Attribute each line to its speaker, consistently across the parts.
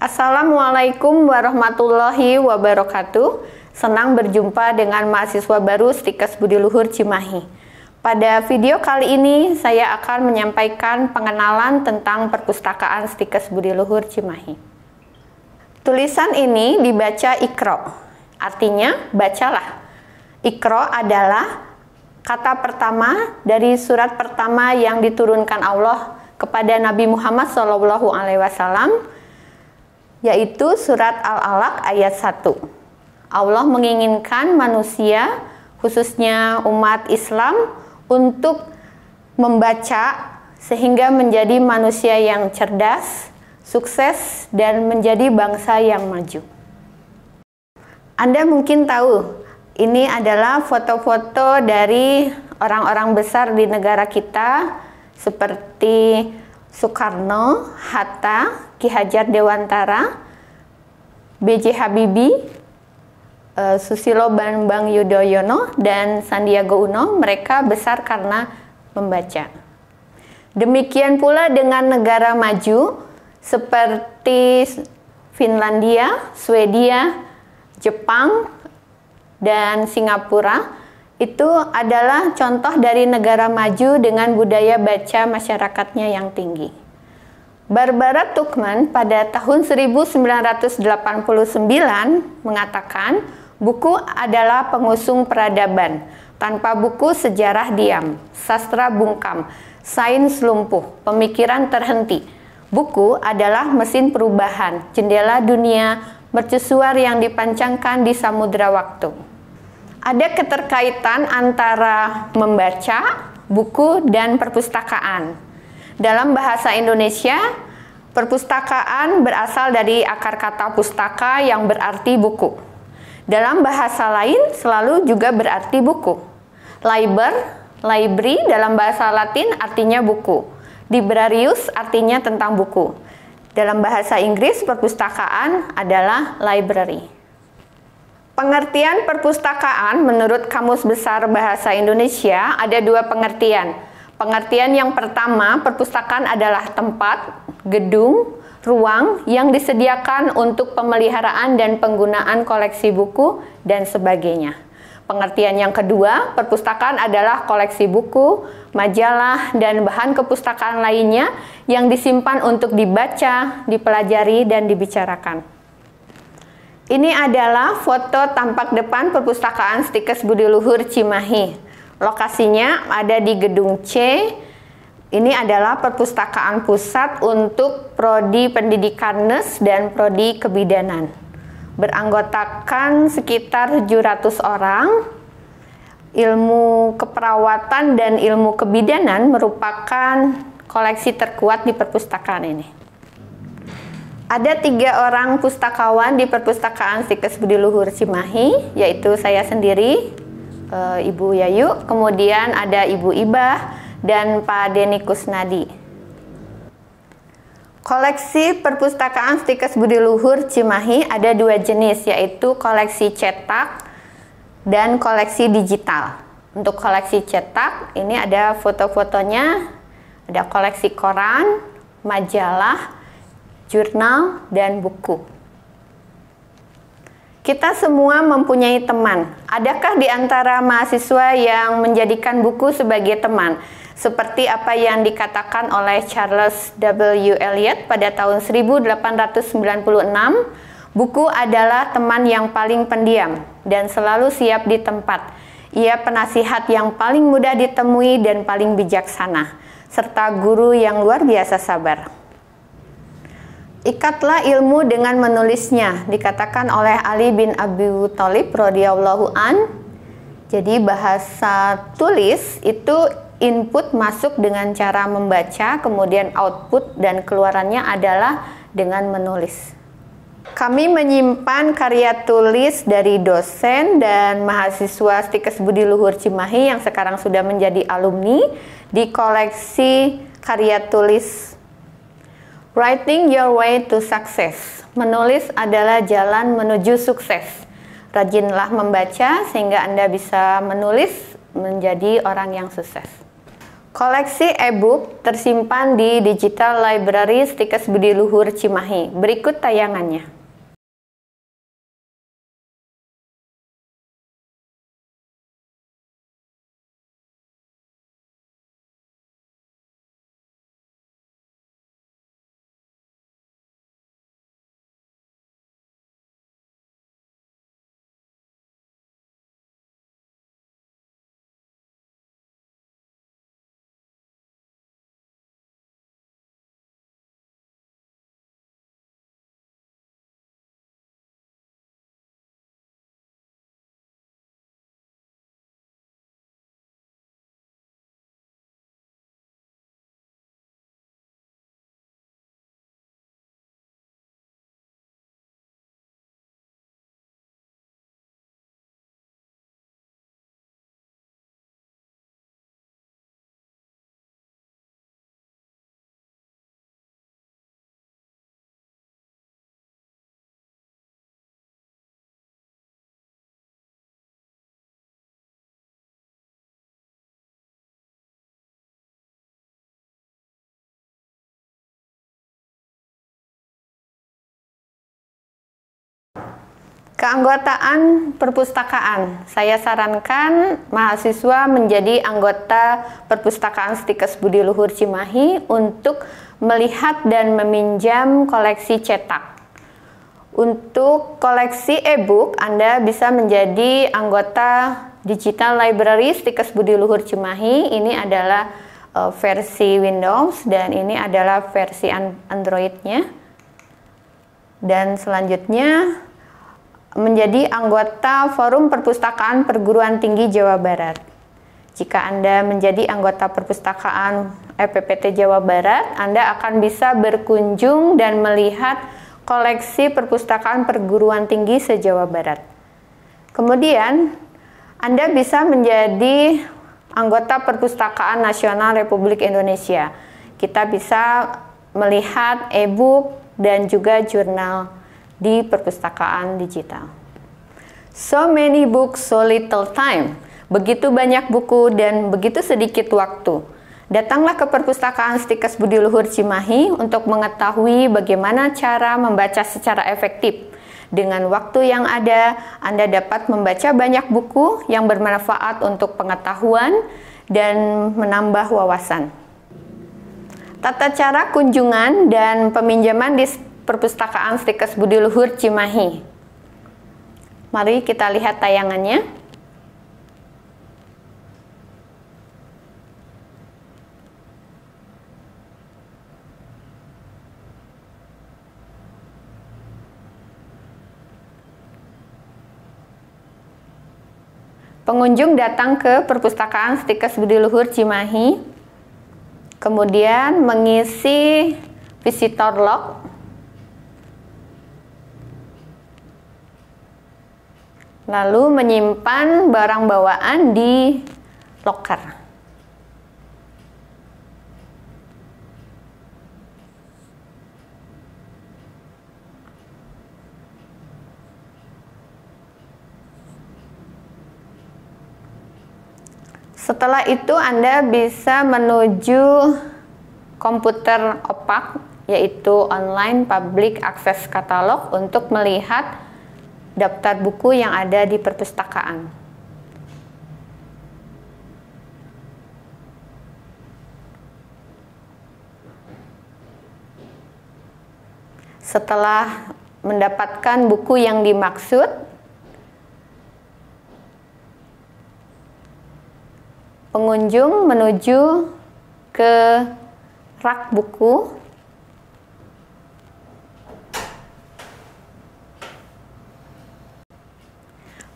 Speaker 1: Assalamualaikum warahmatullahi wabarakatuh. Senang berjumpa dengan mahasiswa baru Stikes Budi Luhur Cimahi. Pada video kali ini saya akan menyampaikan pengenalan tentang perpustakaan Stikes Budi Luhur Cimahi. Tulisan ini dibaca Iqra, artinya bacalah. Iqra adalah kata pertama dari surat pertama yang diturunkan Allah kepada Nabi Muhammad SAW, yaitu surat Al-Alaq ayat 1. Allah menginginkan manusia, khususnya umat Islam, untuk membaca sehingga menjadi manusia yang cerdas, sukses, dan menjadi bangsa yang maju. Anda mungkin tahu, ini adalah foto-foto dari orang-orang besar di negara kita, seperti Soekarno, Hatta, Ki Hajar Dewantara, B.J. Habibie, Susilo Bambang Yudhoyono, dan Sandiaga Uno. Mereka besar karena membaca. Demikian pula dengan negara maju seperti Finlandia, Swedia, Jepang, dan Singapura. Itu adalah contoh dari negara maju dengan budaya baca masyarakatnya yang tinggi. Barbara Tuchman pada tahun 1989 mengatakan, buku adalah pengusung peradaban. Tanpa buku sejarah diam, sastra bungkam, sains lumpuh, pemikiran terhenti. Buku adalah mesin perubahan, jendela dunia, mercusuar yang dipancangkan di samudera waktu. Ada keterkaitan antara membaca, buku, dan perpustakaan. Dalam bahasa Indonesia, perpustakaan berasal dari akar kata pustaka yang berarti buku. Dalam bahasa lain selalu juga berarti buku. Library dalam bahasa Latin artinya buku. Librarius artinya tentang buku. Dalam bahasa Inggris, perpustakaan adalah library. Pengertian perpustakaan menurut Kamus Besar Bahasa Indonesia ada dua pengertian. Pengertian yang pertama, perpustakaan adalah tempat, gedung, ruang yang disediakan untuk pemeliharaan dan penggunaan koleksi buku dan sebagainya. Pengertian yang kedua, perpustakaan adalah koleksi buku, majalah, dan bahan kepustakaan lainnya yang disimpan untuk dibaca, dipelajari, dan dibicarakan. Ini adalah foto tampak depan perpustakaan Stikes Budi Luhur Cimahi. Lokasinya ada di gedung C. Ini adalah perpustakaan pusat untuk prodi pendidikan NES dan prodi kebidanan. Beranggotakan sekitar 700 orang. Ilmu keperawatan dan ilmu kebidanan merupakan koleksi terkuat di perpustakaan ini. Ada 3 orang pustakawan di perpustakaan Stikes Budi Luhur Cimahi, yaitu saya sendiri, Ibu Yayu, kemudian ada Ibu Ibah, dan Pak Denny Kusnadi. Koleksi perpustakaan Stikes Budi Luhur Cimahi ada 2 jenis, yaitu koleksi cetak dan koleksi digital. Untuk koleksi cetak, ini ada foto-fotonya, ada koleksi koran, majalah, jurnal, dan buku. Kita semua mempunyai teman. Adakah di antara mahasiswa yang menjadikan buku sebagai teman? Seperti apa yang dikatakan oleh Charles W. Eliot pada tahun 1896, buku adalah teman yang paling pendiam dan selalu siap di tempat. Ia penasihat yang paling mudah ditemui dan paling bijaksana, serta guru yang luar biasa sabar. Ikatlah ilmu dengan menulisnya, dikatakan oleh Ali bin Abi Thalib radhiyallahu an. Jadi bahasa tulis itu input masuk dengan cara membaca, kemudian output dan keluarannya adalah dengan menulis. Kami menyimpan karya tulis dari dosen dan mahasiswa Stikes Budi Luhur Cimahi yang sekarang sudah menjadi alumni di koleksi karya tulis Writing Your Way to Success. Menulis adalah jalan menuju sukses. Rajinlah membaca sehingga Anda bisa menulis menjadi orang yang sukses. Koleksi e-book tersimpan di Digital Library Stikes Budi Luhur Cimahi. Berikut tayangannya. Keanggotaan perpustakaan. Saya sarankan mahasiswa menjadi anggota Perpustakaan Stikes Budi Luhur Cimahi untuk melihat dan meminjam koleksi cetak. Untuk koleksi e-book, Anda bisa menjadi anggota Digital Library Stikes Budi Luhur Cimahi. Ini adalah versi Windows dan ini adalah versi Android-nya. Dan selanjutnya menjadi anggota Forum Perpustakaan Perguruan Tinggi Jawa Barat. Jika Anda menjadi anggota Perpustakaan EPPT Jawa Barat, Anda akan bisa berkunjung dan melihat koleksi perpustakaan perguruan tinggi se-Jawa Barat. Kemudian, Anda bisa menjadi anggota Perpustakaan Nasional Republik Indonesia. Kita bisa melihat e-book dan juga jurnal di perpustakaan digital. So many books, so little time. Begitu banyak buku dan begitu sedikit waktu. Datanglah ke Perpustakaan Stikes Budi Luhur Cimahi untuk mengetahui bagaimana cara membaca secara efektif. Dengan waktu yang ada, Anda dapat membaca banyak buku yang bermanfaat untuk pengetahuan dan menambah wawasan. Tata cara kunjungan dan peminjaman di Perpustakaan Stikes Budi Luhur Cimahi. Mari kita lihat tayangannya. Pengunjung datang ke Perpustakaan Stikes Budi Luhur Cimahi, kemudian mengisi visitor log, lalu menyimpan barang bawaan di loker. Setelah itu Anda bisa menuju komputer opak, yaitu Online Public Access Catalog, untuk melihat daftar buku yang ada di perpustakaan. Setelah mendapatkan buku yang dimaksud, pengunjung menuju ke rak buku.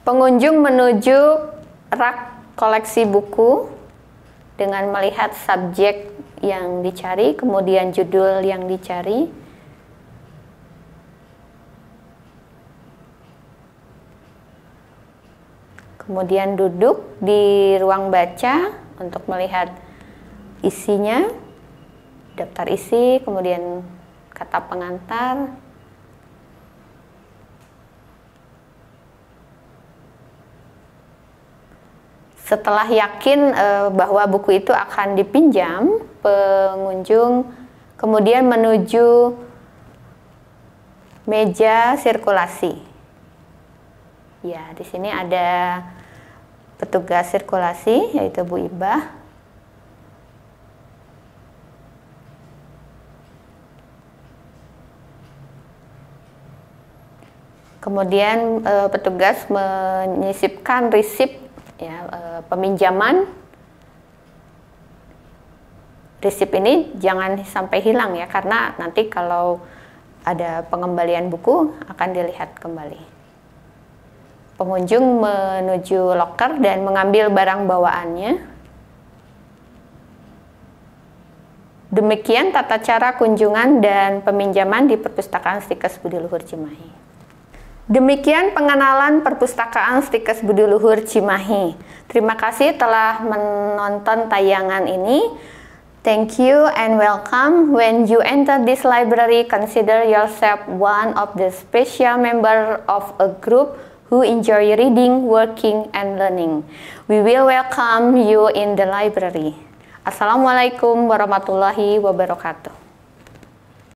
Speaker 1: Pengunjung menuju rak koleksi buku dengan melihat subjek yang dicari, kemudian judul yang dicari. Kemudian duduk di ruang baca untuk melihat isinya, daftar isi, kemudian kata pengantar. Setelah yakin bahwa buku itu akan dipinjam, pengunjung kemudian menuju meja sirkulasi. Ya, di sini ada petugas sirkulasi, yaitu Bu Ibah. Kemudian petugas menyisipkan resip ya, peminjaman. Resip ini jangan sampai hilang ya, karena nanti kalau ada pengembalian buku akan dilihat kembali. Pengunjung menuju loker dan mengambil barang bawaannya. Demikian tata cara kunjungan dan peminjaman di Perpustakaan Stikes Budi Luhur Cimahi. Demikian pengenalan Perpustakaan Stikes Budi Luhur Cimahi. Terima kasih telah menonton tayangan ini. Thank you and welcome. When you enter this library, consider yourself one of the special member of a group who enjoy reading, working, and learning. We will welcome you in the library. Assalamualaikum warahmatullahi wabarakatuh.